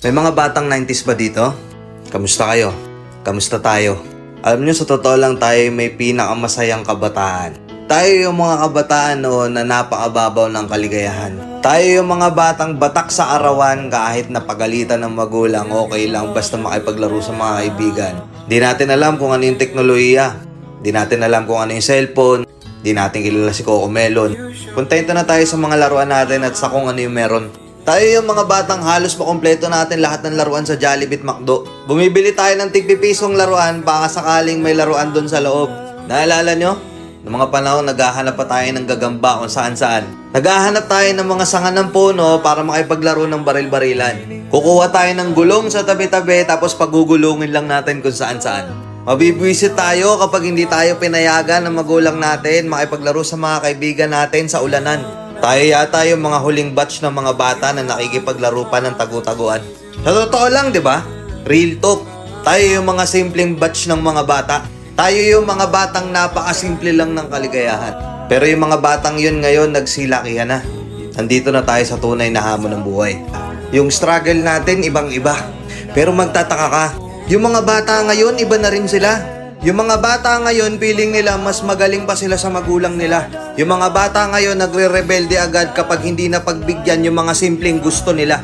May mga batang 90s ba dito? Kamusta kayo? Kamusta tayo? Alam nyo, sa totoo lang tayo may pinakamasayang kabataan. Tayo yung mga kabataan noon na napakababaw ng kaligayahan. Tayo yung mga batang batak sa arawan kahit napagalitan ng magulang, okay lang basta makipaglaro sa mga kaibigan. Di natin alam kung ano yung teknolohiya. Di natin alam kung ano yung cellphone. Di natin kilala si Coco Melon. Kontento na tayo sa mga laruan natin at sa kung ano yung meron. Tayo yung mga batang halos makompleto natin lahat ng laruan sa Jollibee at McDo. Bumibili tayo ng tig-pipisong laruan baka sakaling may laruan doon sa loob. Naalala nyo? Noong mga panahon, naghahanap pa tayo ng gagamba kung saan-saan. Naghahanap tayo ng mga sanga ng puno para makipaglaro ng baril-barilan. Kukuha tayo ng gulong sa tabi-tabi tapos pagugulungin lang natin kung saan-saan. Mabibwisit tayo kapag hindi tayo pinayagan ng magulang natin makipaglaro sa mga kaibigan natin sa ulanan. Tayo yata yung mga huling batch ng mga bata na nakikipaglaro pa ng tagu-taguan. Sa totoo lang, di ba? Real talk. Tayo yung mga simpleng batch ng mga bata. Tayo yung mga batang napakasimple lang ng kaligayahan. Pero yung mga batang yun ngayon, nagsilakihan na. Nandito na tayo sa tunay na hamon ng buhay. Yung struggle natin, ibang-iba. Pero magtataka ka, yung mga bata ngayon, iba na rin sila. Yung mga bata ngayon, feeling nila mas magaling pa sila sa magulang nila. Yung mga bata ngayon, nagre-rebelde agad kapag hindi na pagbigyan yung mga simpleng gusto nila.